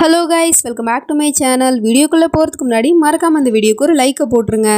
Hello guys, welcome back to my channel. வீடியோக்குள்ளே போகிறதுக்கு முன்னாடி மறக்காமல் அந்த வீடியோக்கு ஒரு லைக்கை போட்டுருங்க.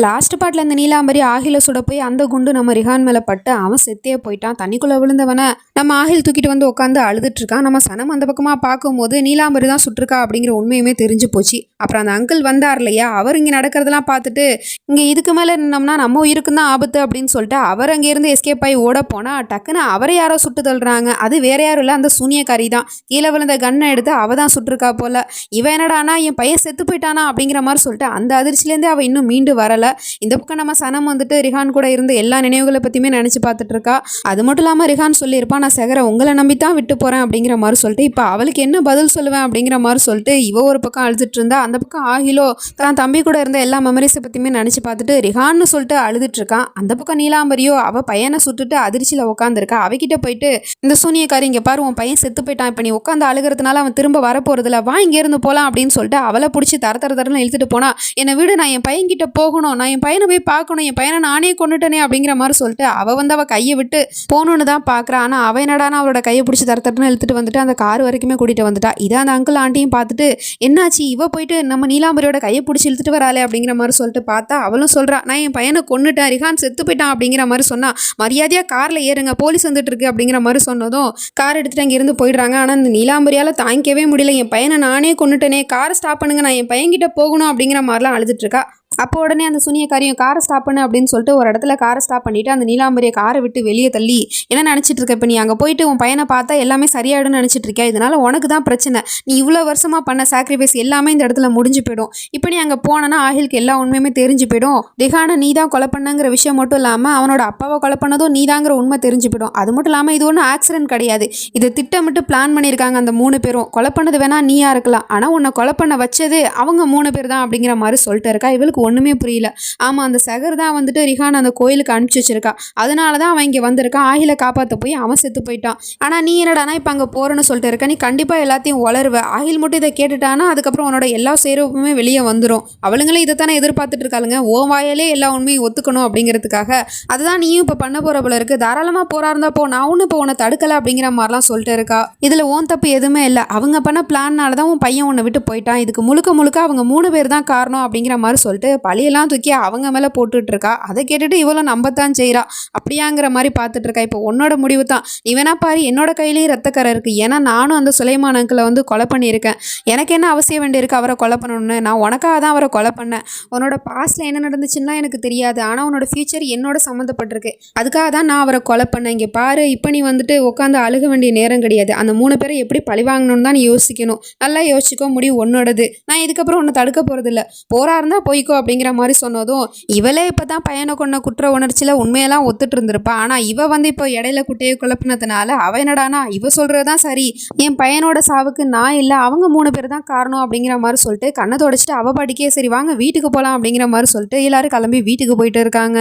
லாஸ்ட் பார்ட்டில் அந்த நீலாம்பரி ஆகில சுட போய் அந்த குண்டு நம்ம ரிஹான் மேலே பட்டு அவன் செத்தே போயிட்டான். தண்ணிக்குள்ளே விழுந்தவனை நம்ம ஆகில் தூக்கிட்டு வந்து உட்காந்து அழுதுட்டு இருக்கான். நம்ம சனம் அந்த பக்கமாக பார்க்கும்போது நீலாம்பரி தான் சுட்டிருக்கா அப்படிங்கிற உண்மையுமே தெரிஞ்சு போச்சு. அப்புறம் அந்த அங்கிள் வந்தார் இல்லையா, அவர் இங்கே நடக்கிறதெல்லாம் பார்த்துட்டு இங்கே இதுக்கு மேலே இருந்தோம்னா நம்ம உயிருக்கு தான் ஆபத்து அப்படின்னு சொல்லிட்டு அவர் அங்கேருந்து எஸ்கேப் ஆகி ஓட போனால் டக்குன்னு அவரை யாரோ சுட்டு தள்ளுறாங்க. அது வேற யாரும் இல்லை, அந்த சூனியக்காரி தான். கீழே விழுந்த கன்னை எடுத்து அவள் தான் சுட்டிருக்கா போல. இவன் என்னடானா என் பையன் செத்து போயிட்டானா அப்படிங்கிற மாதிரி சொல்லிட்டு அந்த அதிர்ச்சியிலேருந்தே அவள் இன்னும் மீண்டு வரல. இந்த பக்கம் நம்ம சனம் வந்துட்டு ரிஹான் கூட இருந்த எல்லா நினைவுகளை பற்றியுமே நினச்சி பார்த்துட்டு இருக்கா. அது மட்டும் இல்லாமல் ரிஹான் சொல்லியிருப்பான், நான் செகரை உங்களை நம்பி தான் விட்டு போகிறேன் அப்படிங்கிற மாதிரி சொல்லிட்டு இப்போ அவளுக்கு என்ன பதில் சொல்லுவேன் அப்படிங்கிற மாதிரி சொல்லிட்டு இவ ஒரு பக்கம் அழுதுட்டு இருந்தா. அந்த பக்கம் ஆகிலோ தான் தம்பி கூட இருந்த எல்லா மெமரிஸை பற்றியுமே நினச்சி பார்த்துட்டு ரிஹான்னு சொல்லிட்டு அழுதுட்டு இருக்கான். அந்த பக்கம் நீலாம்பரியோ அவள் பையனை சுட்டுட்டு அதிர்ச்சியில் உட்காந்துருக்கா. அவகிட்ட போயிட்டு இந்த சூனியக்காரி இங்கே பாரு, உன் பையன் செத்து போயிட்டான், இப்போ நீ உட்காந்து அழுகிறதுனால அவன் திரும்ப வரப்போறதில்ல, வா இங்கேருந்து போகலாம் அப்படின்னு சொல்லிட்டு அவளை பிடிச்சி தரன்னு இழுத்துட்டு போனா. என்னை விடு, நான் என் பையன்கிட்ட போகணும், நான் என் பையனை போய் பார்க்கணும், என் பையனை நானே கொண்டுட்டனே அப்படிங்கிற மாதிரி சொல்லிட்டு அவள் வந்து அவள் கையை விட்டு போகணுன்னு தான் பார்க்குறா. ஆனால் அவன் என்னடானா அவளோட கையை பிடிச்சி தரன்னு இழுத்துட்டு வந்துட்டு அந்த கார் வரைக்குமே கூட்டிகிட்டு வந்துட்டா. இதை அந்த அங்கிள் ஆண்டியும் பார்த்துட்டு என்னாச்சு இவ போயிட்டு நம்ம நீலாம்பரியோட கையை பிடிச்சி இழுத்துட்டு வராளே அப்படிங்கிற மாதிரி சொல்லிட்டு பார்த்தா அவளும் சொல்கிறா, நான் என் பையனை கொண்டுட்டேன், ரிஹான் செத்து போயிட்டான் அப்படிங்கிற மாதிரி சொன்னா. மரியாதையாக காரில் ஏறுங்க, போலீஸ் வந்துட்டு இருக்கு அப்படிங்கிற மாதிரி சொன்னதும் கார் எடுத்துகிட்டு அங்கேருந்து போயிடுறாங்க. ஆனால் அந்த நீலாம்பரியால் தாங்கிக்கவே முடியல, என் பையனை நானே கொண்டுட்டேனே, காரை ஸ்டாப் பண்ணுங்க, நான் என் பையன்கிட்ட போகணும் அப்படிங்கிற மாதிரிலாம் அழுதுட்டு இருக்கா. அப்போ உடனே அந்த சூனியக்காரியும் காரை ஸ்டாப் பண்ணு அப்படின்னு சொல்லிட்டு ஒரு இடத்துல காரை ஸ்டாப் பண்ணிவிட்டு அந்த நீலாம்பரியை காரை விட்டு வெளியே தள்ளி, என்ன நினச்சிட்டு இருக்க, இப்போ நீ அங்கே போயிட்டு உன் பையனை பார்த்தா எல்லாமே சரியாயிடும்னு நினச்சிட்டு இருக்க, இதனால் உனக்கு தான் பிரச்சனை, நீ இவ்வளோ வருஷமாக பண்ண சாக்ரிஃபைஸ் எல்லாமே இந்த இடத்துல முடிஞ்சு போயிடும். இப்போ நீ அங்கே போனனா ஆகிலுக்கு எல்லா உண்மையுமே தெரிஞ்சு போயிடும். ரிஹானை நீ தான் கொலை பண்ணங்கிற விஷயம் மட்டும் இல்லாமல் அவனோட அப்பாவை கொலை பண்ணதும் நீ தாங்கிற உண்மை தெரிஞ்சு போயிடும். அது மட்டும் இல்லாமல் இது ஒன்றும் ஆக்சிடென்ட் கிடையாது, இதை திட்டமிட்டு பிளான் பண்ணியிருக்காங்க. அந்த 3 பேரும் கொலை பண்ணது வேணா நீயா இருக்கலாம், ஆனால் உன்னை கொலை பண்ண வச்சது அவங்க 3 பேர் தான் அப்படிங்கிற மாதிரி சொல்லிட்டு இருக்கா. இவளுக்கு ஒன்றுமே புரியல. ஆமாம், அந்த சகர் தான் வந்துட்டு ரிஹான் அந்த கோயிலுக்கு அனுப்பிச்சு வச்சிருக்கா, அதனால தான் அவன் இங்கே வந்திருக்கான். ஆகில காப்பாற்ற போய் அவன் செத்து போயிட்டான். ஆனால் நீ என்னடானா இப்போ அங்கே போகிறேன்னு சொல்லிட்டு இருக்க, நீ கண்டிப்பாக எல்லாத்தையும் வளருவ. ஆகில் மட்டும் இதை கேட்டுட்டானா அதுக்கப்புறம் உன்னோட எல்லா சேரவுமே வெளியே வந்துடும். அவளுங்களும் இதை தானே எதிர்பார்த்துட்டு இருக்காளுங்க, ஓ வாயாலே எல்லா உண்மையும் ஒத்துக்கணும் அப்படிங்கிறதுக்காக. அதுதான் நீயும் இப்போ பண்ண போகிற போல இருக்கு, தாராளமாக போறா இருந்தா போ, நான் ஒன்றும் இப்போ உன்னை தடுக்கலை அப்படிங்கிற மாதிரிலாம் சொல்லிட்டு இருக்கா. இதில் ஓன் தப்பு எதுவுமே இல்லை, அவங்க பண்ண பிளான்னால தான் உன் பையன் உன்னை விட்டு போயிட்டான், இதுக்கு முழுக்க அவங்க 3 பேர் தான் காரணம் அப்படிங்கிற மாதிரி சொல்லிட்டு பழியெல்லாம் தூக்கி அவங்க மேலே போட்டுட்டு இருக்கா. அதை கேட்டுட்டு இவளும் நம்பத்தான் செய்கிறா. அப்படியாங்கிற மாதிரி பார்த்துட்டு இருக்கா. இப்போ உன்னோட முடிவு தான், நீ வேணா பாரு, என்னோட கையிலேயே ரத்தக்கரை இருக்குது, ஏன்னா நானும் அந்த சுலைமான் அங்கிளை வந்து கொலை பண்ணியிருக்கேன், எனக்கு என்ன அவசியம் வேண்டியிருக்கு அவரை கொலை பண்ணணும்னு, நான் உனக்காக தான் அவரை கொலை பண்ணேன். உன்னோட பாஸ்டில் என்ன நடந்துச்சுன்னா எனக்கு தெரியாது, ஆனால் உன்னோட ஃபியூச்சர் என்னோட சம்மந்தப்பட்டிருக்கு, அதுக்காக தான் நான் அவரை கொலை பண்ணேன். இங்கே பாரு, இப்போ நீ வந்துட்டு உட்காந்து அழுக வேண்டிய நேரம் கிடையாது, அந்த 3 பேரை எப்படி பழி வாங்கணும்னு தான் நீ யோசிக்கணும், நல்லா யோசிச்சுக்கோ, முடிவு உன்னோடது, நான் இதுக்கப்புறம் உன்னை தடுக்க போகிறதில்ல, போறா இருந்தால் போய்க்கோ அப்படிங்கிற மாதிரி சொன்னதும் இவளே இப்போ தான் பையனை கொண்ட குற்ற உணர்ச்சியில் உண்மையெல்லாம் ஒத்துட்டு இருந்திருப்பா. ஆனால் இவ வந்து இப்போ இடையில குட்டையை குழப்பினதுனால அவ என்னடானா இவ சொல்கிறது தான் சரி, என் பையனோட சாவுக்கு நான் இல்லை அவங்க 3 பேர் தான் காரணம் அப்படிங்கிற மாதிரி சொல்லிட்டு கண்ணை தொடச்சிட்டு அவ படிக்கே சரி வாங்க வீட்டுக்கு போகலாம் அப்படிங்கிற மாதிரி சொல்லிட்டு எல்லாரும் கிளம்பி வீட்டுக்கு போயிட்டு இருக்காங்க.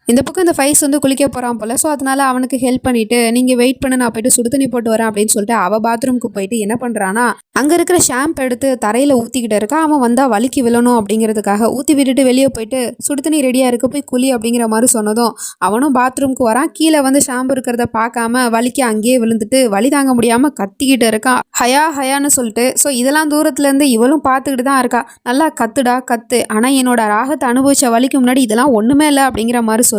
இந்த பக்கம் இந்த ஃபைஸ் வந்து குளிக்க போகிறான் போல். ஸோ அதனால் அவனுக்கு ஹெல்ப் பண்ணிவிட்டு நீங்கள் வெயிட் பண்ண, நான் போய்ட்டு சுடு தண்ணி போட்டு வரேன் அப்படின்னு சொல்லிட்டு அவள் பாத்ரூமுக்கு போயிட்டு என்ன பண்ணுறான்னா அங்கே இருக்கிற ஷாம்பு எடுத்து தரையில் ஊற்றிக்கிட்டு இருக்கா. அவன் வந்தால் வலிக்கு விழணும் அப்படிங்கிறதுக்காக ஊற்றி விட்டுட்டு வெளியே போயிட்டு சுடு தண்ணி ரெடியாக இருக்க போய் குளி அப்படிங்கிற மாதிரி சொன்னதும் அவனும் பாத்ரூமுக்கு வரான். கீழே வந்து ஷாம்பு இருக்கிறத பார்க்காம வலிக்கு அங்கேயே விழுந்துட்டு வலி தாங்க முடியாமல் கத்திக்கிட்டு இருக்கான், ஹயா ஹயான்னு சொல்லிட்டு. ஸோ இதெல்லாம் தூரத்துலேருந்து இவளும் பார்த்துக்கிட்டு தான் இருக்கா. நல்லா கத்துடா கத்து, ஆனால் என்னோட ராகத்தை அனுபவிச்ச வலிக்கு முன்னாடி இதெல்லாம் ஒன்றுமே இல்லை அப்படிங்கிற மாதிரி சொல்லிட்டு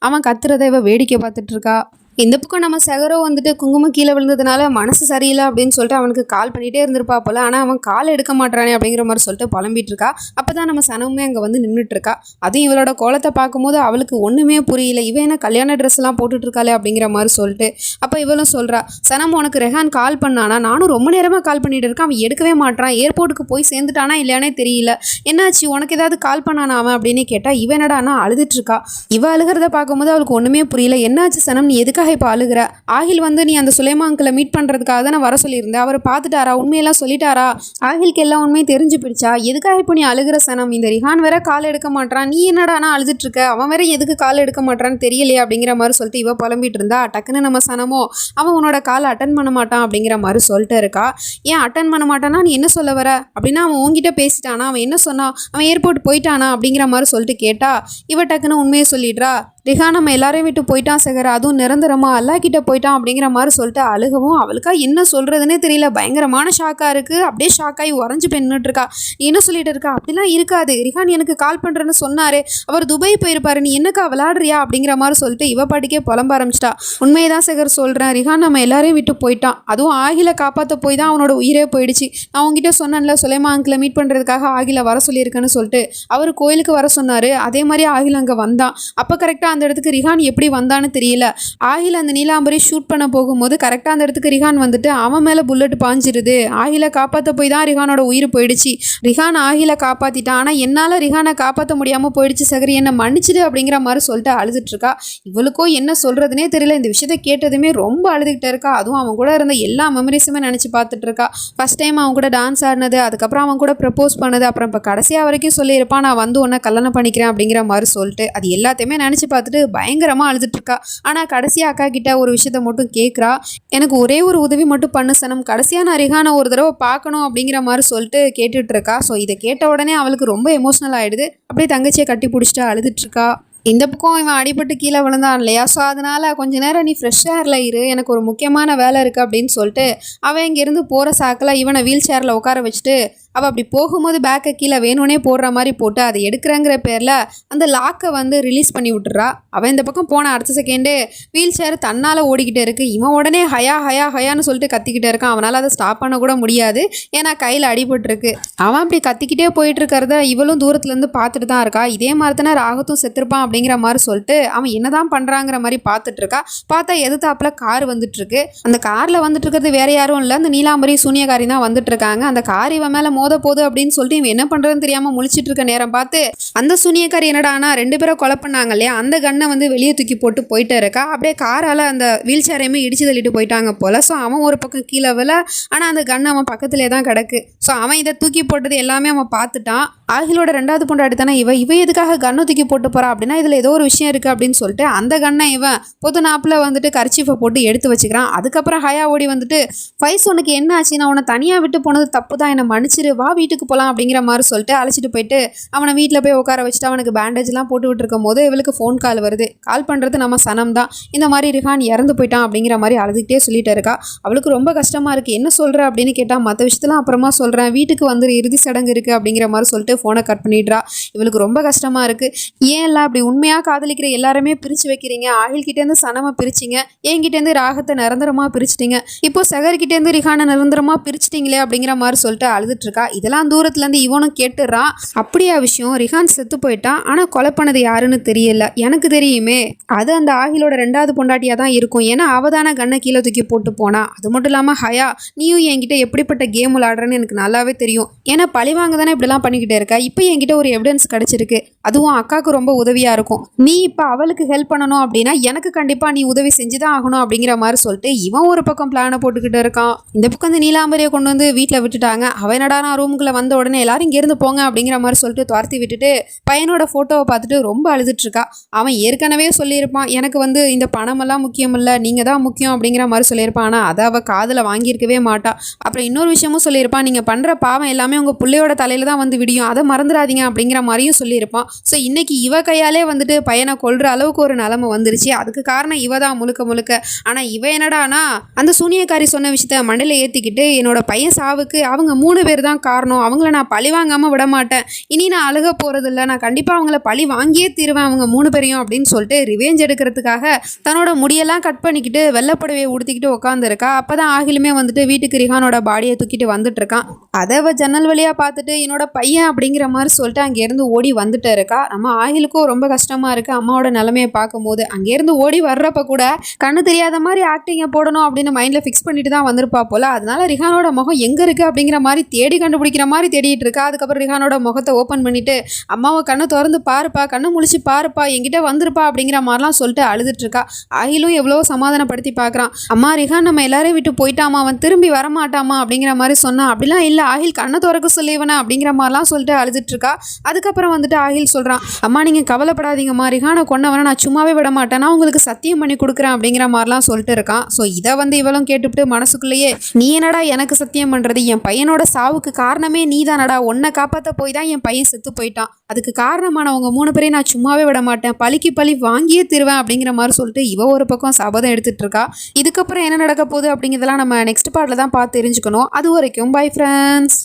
அவன் கத்துறதை இவ வேடிக்கை பார்த்துட்டு இருக்கா. இந்த பக்கம் நம்ம சகரோ வந்துட்டு குங்குமம் கீழே விழுந்ததுனால மனசு சரியில்லை அப்படின்னு சொல்லிட்டு அவனுக்கு கால் பண்ணிகிட்டே இருந்திருப்பா போல். ஆனால் அவன் கால் எடுக்க மாட்டானே அப்படிங்கிற மாதிரி சொல்லிட்டு புலம்பிட்டு இருக்கா. அப்போ தான் நம்ம சனமுமே அங்கே வந்து நின்றுட்டு இருக்கா. அதுவும் இவளோட கோலத்தை பார்க்கும்போது அவளுக்கு ஒன்றுமே புரியல, இவன் என்ன கல்யாண ட்ரெஸ் எல்லாம் போட்டுட்டு இருக்காளே அப்படிங்கிற மாதிரி சொல்லிட்டு. அப்போ இவளும் சொல்கிறா, சனம் உனக்கு ரெஹான் கால் பண்ணானா, நானும் ரொம்ப நேரமாக கால் பண்ணிட்டு இருக்கேன், அவன் எடுக்கவே மாட்டான், ஏர்போர்ட்டுக்கு போய் சேர்ந்துட்டானா இல்லையானே தெரியல, என்னாச்சு உனக்கு ஏதாவது கால் பண்ணானா அவன் அப்படின்னு கேட்டால் இவன் என்னடானா அழுதுட்டு இருக்கா. இவ அழுகிறத பார்க்கும்போது அவளுக்கு ஒன்றுமே புரியல. என்னாச்சு சனம், நீ எதுக்காக இப்போ அழுகிற, ஆகில் வந்து நீ அந்த சுலைமான் அங்கிளை மீட் பண்ணுறதுக்காக தான் நான் வர சொல்லியிருந்தேன், அவர் பார்த்துட்டாரா, உண்மையெல்லாம் சொல்லிட்டாரா, ஆகிலுக்கு எல்லா உண்மையும் தெரிஞ்சு பிடிச்சா, எதுக்காக இப்போ நீ அழுகிற சனம், இந்த ரிஹான் வேற கால் எடுக்க மாட்டான், நீ என்னடானா அழுதுட்டு இருக்க, அவன் வேற எதுக்கு கால் எடுக்க மாட்டான்னு தெரியலையே அப்படிங்கிற மாதிரி சொல்லிட்டு இவ புலம்பிட்டு இருந்தா. டக்குன்னு நம்ம சனமோ அவன் உன்னோட காலை அட்டன் பண்ண மாட்டான் அப்படிங்கிற மாதிரி சொல்லிட்டு இருக்கா. ஏன் அட்டன் பண்ண மாட்டானா, நீ என்ன சொல்ல வர அப்படின்னா, அவன் உங்ககிட்ட பேசிட்டானா, அவன் என்ன சொன்னான், அவன் ஏர்போர்ட் போயிட்டானா அப்படிங்கிற மாதிரி சொல்லிட்டு கேட்டா. இவ டக்குன்னு உண்மையை சொல்லிடுறா, ரிஹான் நம்ம எல்லாரையும் விட்டு போயிட்டான் சேகர், அதுவும் நிரந்தரமா அல்லா கிட்ட போயிட்டான் அப்படிங்கிற மாதிரி சொல்லிட்டு அழுகவும் அவளுக்கா என்ன சொல்றதுன்னே தெரியல. பயங்கரமான ஷாக்கா இருக்கு. அப்படியே ஷாக்காகி உறைஞ்சு போய் நின்றுட்டு இருக்கா. என்ன சொல்லிட்டு இருக்கா, அப்படிலாம் இருக்காது, ரிஹான் எனக்கு கால் பண்றேன்னு சொன்னாரு, அவர் துபாய் போயிருப்பாரு, நீ என்னக்கா விளையாடுறியா அப்படிங்கிற மாதிரி சொல்லிட்டு இவ பாட்டிக்கே புலம்ப ஆரம்பிச்சிட்டா. உண்மையதான் சேகர் சொல்றேன், ரிஹான் நம்ம எல்லாரையும் விட்டு போயிட்டான், அதுவும் ஆகில காப்பாற்ற போய் தான் அவனோட உயிரே போயிடுச்சு. நான் உங்ககிட்ட சொன்னேன்ல சுலைமான் அங்கிளை மீட் பண்றதுக்காக ஆகில வர சொல்லியிருக்கேன்னு சொல்லிட்டு அவர் கோயிலுக்கு வர சொன்னாரு. அதே மாதிரி ஆகில் அங்கே வந்தான். அப்போ கரெக்டாக அந்த இடத்துக்கு ரிஹான் எப்படி வந்தான்னு தெரியல. ஆகில் அந்த நீலாம்பரி ஷூட் பண்ண போகும்போது கரெக்டாக அந்த இடத்துக்கு ரிஹான் வந்துட்டு அவன் மேலே புல்லட் பாஞ்சிருது. ஆகில காப்பாற்ற போய் தான் ரிஹானோட உயிர் போயிடுச்சு. ரிஹான் ஆகில காப்பாற்றிட்டான், ஆனால் என்னால் ரிஹானை காப்பாற்ற முடியாமல் போயிடுச்சு சகரி, என்னை மன்னிச்சிடு அப்படிங்கிற மாதிரி சொல்லிட்டு அழுதுட்டு இருக்கா. இவளுக்கோ என்ன சொல்றதுனே தெரியல. இந்த விஷயத்தை கேட்டதுமே ரொம்ப அழுதுகிட்டே இருக்கா. அதுவும் அவன் கூட இருந்த எல்லா மெமரிஸுமே நினச்சி பார்த்துட்டு இருக்கா. ஃபர்ஸ்ட் டைம் அவன் கூட டான்ஸ் ஆடினது, அதுக்கப்புறம் அவன் கூட ப்ரப்போஸ் பண்ணது, அப்புறம் இப்போ கடைசியாக வரைக்கும் சொல்லியிருப்பான் நான் வந்து உன்னை கல்யாணம் பண்ணிக்கிறேன் அப்படிங்கிற மாதிரி சொல்லிட்டு அது எல்லாத்தையுமே நினச்சி பார்த்துட்டு பயங்கரமாக அழுதுட்டு இருக்கா. ஆனால் கடைசியாக அக்கா கிட்ட ஒரு விஷயத்த மட்டும் கேட்குறா, எனக்கு ஒரே ஒரு உதவி மட்டும் பண்ணு சனம், கடைசியாக நான் ரிஹானை ஒரு தடவை பார்க்கணும் அப்படிங்கிற மாதிரி சொல்லிட்டு கேட்டுட்டு இருக்கா. ஸோ இதை கேட்ட உடனே அவளுக்கு ரொம்ப எமோஷனல் ஆகிடுது. அப்படியே தங்கச்சியை கட்டி பிடிச்சிட்டு அழுதுட்டு இருக்கா. இந்த பக்கம் இவன் அடிபட்டு கீழே விழுந்தான் இல்லையா, ஸோ அதனால் கொஞ்ச நேரம் நீ ஃப்ரெஷ் ஏரில் இரு, எனக்கு ஒரு முக்கியமான வேலை இருக்குது அப்படின்னு சொல்லிட்டு அவன் இங்கேருந்து போகிற சாக்கில் இவனை வீல் சேரில் உட்கார வச்சுட்டு அவள் அப்படி போகும்போது பேக்கை கீழே வேணும்னே போடுற மாதிரி போட்டு அதை எடுக்கிறங்கிற பேரில் அந்த லாக்கை வந்து ரிலீஸ் பண்ணி விட்டுறா. அவன் இந்த பக்கம் போன அடுத்த செகண்டு வீல் சேர் தன்னால் ஓடிக்கிட்டே இருக்குது. இவன் உடனே ஹயா ஹயா ஹயான்னு சொல்லிட்டு கத்திக்கிட்டே இருக்கான். அவனால் அதை ஸ்டாப் பண்ண கூட முடியாது, ஏன்னா கையில் அடிபட்டுருக்கு. அவன் அப்படி கத்திக்கிட்டே போயிட்டு இருக்கிறத இவளும் தூரத்துலேருந்து பார்த்துட்டு தான் இருக்கா. இதே மாதிரி தானே ராகத்தும் செத்துருப்பான் அப்படிங்கிற மாதிரி சொல்லிட்டு அவன் என்னதான் பண்ணுறாங்கிற மாதிரி பார்த்துட்டு இருக்கா. பார்த்தா எதிர்த்தாப்புல கார் வந்துட்டுருக்கு. அந்த காரில் வந்துட்டு இருக்கிறது வேற யாரும் இல்லை, அந்த நீலாம்பரி சூனியக்காரி தான் வந்துட்டு இருக்காங்க. அந்த கார் இவன் மேலே மோத போகுது அப்படின்னு சொல்லிட்டு இவன் என்ன பண்றதுன்னு தெரியாம முழிச்சிட்டு இருக்க நேரம் பார்த்து அந்த சூனியக்காரி என்னடானா 2 பேரை கொலை பண்ணாங்க இல்லையா, அந்த கண்ணை வந்து வெளியே தூக்கி போட்டு போயிட்டே இருக்கா. அப்படியே காரால அந்த வீல் சேரையுமே இடிச்சு தள்ளிட்டு போயிட்டாங்க போல. ஸோ அவன் ஒரு பக்கம் கீழே விழ, ஆனால் அந்த கண்ணை அவன் பக்கத்திலே தான் கிடக்கு. ஸோ அவன் இதை தூக்கி போட்டது எல்லாமே அவன் பார்த்துட்டான். ஆகிலோட 2வது பொண்டாட்டி தானே இவ எதுக்காக கண்ணை தூக்கி போட்டு போறா அப்படின்னா இதில் ஏதோ ஒரு விஷயம் இருக்குது அப்படின்னு சொல்லிட்டு அந்த கண்ணை இவன் பொது நாப்பில் வந்துட்டு கர்ச்சீஃபை போட்டு எடுத்து வச்சுக்கிறான். அதுக்கப்புறம் ஹயா ஓடி வந்துட்டு ஃபைஸ் உனக்கு என்ன ஆச்சு, நான் உன்னை தனியாக விட்டு போனது தப்பு தான், என்னை மன்னிச்சிரு, வா வீட்டுக்கு போகலாம் அப்படிங்கிற மாதிரி சொல்லிட்டு அழைச்சிட்டு போயிட்டு அவனை வீட்டில் போய் உட்கார வச்சுட்டு அவனுக்கு பேண்டேஜ்லாம் போட்டு விட்டுருக்கும் போது இவளுக்கு ஃபோன் கால் வருது. கால் பண்ணுறது நம்ம சனம் தான். இந்த மாதிரி ரிஹான் இறந்து போயிட்டான் அப்படிங்கிற மாதிரி அழுதுகிட்டே சொல்லிட்டு இருக்கா. அவளுக்கு ரொம்ப கஷ்டமாக இருக்குது. என்ன சொல்கிற அப்படின்னு கேட்டால் மற்ற விஷயத்தெல்லாம் அப்புறமா சொல்கிறேன், வீட்டுக்கு வந்து இறுதி சடங்கு இருக்குது அப்படிங்கிற மாதிரி சொல்லிட்டு ஃபோனை கட் பண்ணிடுறா. இவளுக்கு ரொம்ப கஷ்டமாக இருக்குது. ஏன் இல்லை அப்படி உண்மையாக காதலிக்கிற எல்லாருமே பிரித்து வைக்கிறீங்க, ஆகில்கிட்டேருந்து சனமை பிரிச்சிங்க, என்கிட்டேருந்து ராகத்தை நிரந்தரமாக பிரிச்சிட்டிங்க, இப்போ சகர்கிட்டேருந்து ரிஹானை நிரந்தரமாக பிரிச்சிட்டிங்களே அப்படிங்கிற மாதிரி சொல்லிட்டு அழுதுட்டு இருக்கா. இதெல்லாம் தூரத்துலேருந்து இவனும் கேட்டுறான். அப்படியா விஷயம், ரிஹான் செத்து போயிட்டான், ஆனால் கொலை பண்ணது யாருன்னு தெரியல, எனக்கு தெரியுமே, அது அந்த ஆகிலோட 2வது பொண்டாட்டியாக தான் இருக்கும், ஏன்னா அவதான கண்ணை கீழே தூக்கி போட்டு போனா. அது மட்டும் இல்லாமல் ஹயா நீயும் என்கிட்ட எப்படிப்பட்ட கேம் விளாடுறன்னு எனக்கு நல்லாவே தெரியும், ஏன்னா பழிவாங்க தானே இப்படிலாம் பண்ணிக்கிட்டே இருக்கா. இப்போ என்கிட்ட ஒரு எவிடன்ஸ் கிடச்சிருக்கு, அதுவும் அக்காவுக்கு ரொம்ப உதவியாக இருக்கும், நீ இப்போ அவளுக்கு ஹெல்ப் பண்ணணும் அப்படின்னா எனக்கு கண்டிப்பாக நீ உதவி செஞ்சு தான் ஆகணும் அப்படிங்கிற மாதிரி சொல்லிட்டு இவன் ஒரு பக்கம் பிளானை போட்டுக்கிட்டு இருக்கான். இந்த பக்கம் இந்த நீலாம்பரியை கொண்டு வந்து வீட்டில் விட்டுட்டாங்க. அவன் என்னடா நான் ரூமுக்குள்ளே வந்த உடனே எல்லாரும் இங்கேருந்து போங்க அப்படிங்கிற மாதிரி சொல்லிட்டு துரத்தி விட்டுட்டு பையனோட ஃபோட்டோவை பார்த்துட்டு ரொம்ப அழுதுட்டு இருக்கா. அவன் ஏற்கனவே சொல்லியிருப்பான், எனக்கு வந்து இந்த பணமெல்லாம் முக்கியம் இல்லை, நீங்கள் தான் முக்கியம் அப்படிங்கிற மாதிரி சொல்லியிருப்பான். ஆனால் அதை அவள் காதில் வாங்கியிருக்கவே மாட்டா. அப்புறம் இன்னொரு விஷயமும் சொல்லியிருப்பான், நீங்கள் பண்ணுற பாவம் எல்லாமே உங்கள் பிள்ளையோட தலையில் தான் வந்து விடியும், அதை மறந்துடாதீங்க அப்படிங்கிற மாதிரியும் சொல்லியிருப்பான். ஸோ இன்னைக்கு இவ கையாலே வந்துட்டு பையனை கொல்ற அளவுக்கு ஒரு நிலைமை வந்துருச்சு. அதுக்கு காரணம் இவ தான் முழுக்க முழுக்க. ஆனால் இவ என்னடானா அந்த சூனியக்காரி சொன்ன விஷயத்த மண்டையில் ஏற்றிக்கிட்டு என்னோட பையன் சாவுக்கு அவங்க 3 பேர் தான் காரணம், அவங்கள நான் பழி வாங்காமல் விட மாட்டேன், இனி நான் அழுக போகிறதில்ல, நான் கண்டிப்பாக அவங்கள பழி வாங்கியே தீருவேன் அவங்க 3 பேரையும் அப்படின்னு சொல்லிட்டு ரிவேஞ்ச் எடுக்கிறதுக்காக தன்னோட முடியெல்லாம் கட் பண்ணிக்கிட்டு வெள்ளப்படவையை உடுத்திக்கிட்டு உட்காந்துருக்கா. அப்போ தான் ஆகிலுமே வந்துட்டு வீட்டுக்கு ரிஹானோட பாடியை தூக்கிட்டு வந்துட்டு இருக்கான். அதை ஜன்னல் வழியாக பார்த்துட்டு என்னோட பையன் அப்படிங்கிற மாதிரி சொல்லிட்டு அங்கேருந்து ஓடி வந்துட்டு இருக்கா. நம்ம ஆகிலுக்கும் ரொம்ப கஷ்டமாக இருக்குது அம்மாவோட நிலைமையை பார்க்கும்போது. அங்கேருந்து ஓடி வர்றப்ப கூட கண்ணு தெரியாத மாதிரி ஆக்டிங்கை போடணும் அப்படின்னு மைண்டில் ஃபிக்ஸ் பண்ணிட்டு தான் வந்திருப்பா போல். அதனால ரிஹானோட முகம் எங்கே இருக்குது அப்படிங்கிற மாதிரி தேடி கண்டுபிடிக்கிற மாதிரி தேடிட்டு இருக்கா. அதுக்கப்புறம் ரிஹானோட முகத்தை ஓப்பன் பண்ணிட்டு அம்மாவை கண்ணை திறந்து பாருப்பா, கண்ணை முழிச்சு பாருப்பா, என்கிட்ட வந்துருப்பா அப்படிங்கிற மாதிரிலாம் சொல்லிட்டு அழுதுட்டு இருக்கா. ஆகிலும் எவ்வளோ சமாதானப்படுத்தி பார்க்குறான். அம்மா ரிஹான் நம்ம எல்லாரையும் விட்டு போயிட்டாமா, அவன் திரும்பி வரமாட்டாமா அப்படிங்கிற மாதிரி சொன்னான். அப்படிலாம் இல்லை, ஆகில் கண்ணை திறக்க சொல்லிவனா அப்படிங்கிற மாதிரிலாம் சொல்லிட்டு அழுதுட்டு இருக்கா. அதுக்கப்புறம் வந்துட்டு ஆகில் சொல்கிறான், அம்மா நீங்கள் கவலைப்படாதீங்கம்மா, ரிஹானை கொன்னவனை நான் சும்மாவே விட மாட்டேன், நான் உங்களுக்கு சத்தியம் பண்ணி கொடுக்குறேன் அப்படிங்கிற மாதிரிலாம் சொல்லிட்டு இருக்கான். ஸோ இதை வந்து இவளும் கேட்டுவிட்டு மனசுக்குள்ளேயே நீ என்னடா எனக்கு சத்தியம் பண்ணுறது, என் பையனோட சாவுக்கு காரணமே நீ தானடா, உன்னை காப்பாற்ற போய் தான் என் பையன் செத்து போயிட்டான், அதுக்கு காரணமானவங்க 3 பேரையும் நான் சும்மாவே விட மாட்டேன், பழிக்கு பழி வாங்கியே திருவேன் அப்படிங்கிற மாதிரி சொல்லிட்டு இவ ஒரு பக்கம் சபதம் எடுத்துட்டு இருக்கா. இதுக்கப்புறம் என்ன நடக்க போகுது அப்படிங்கிறதெல்லாம் நம்ம நெக்ஸ்ட் பார்ட்டில் தான் பார்த்து தெரிஞ்சுக்கணும். அது வரைக்கும் பை ஃப்ரெண்ட்ஸ்.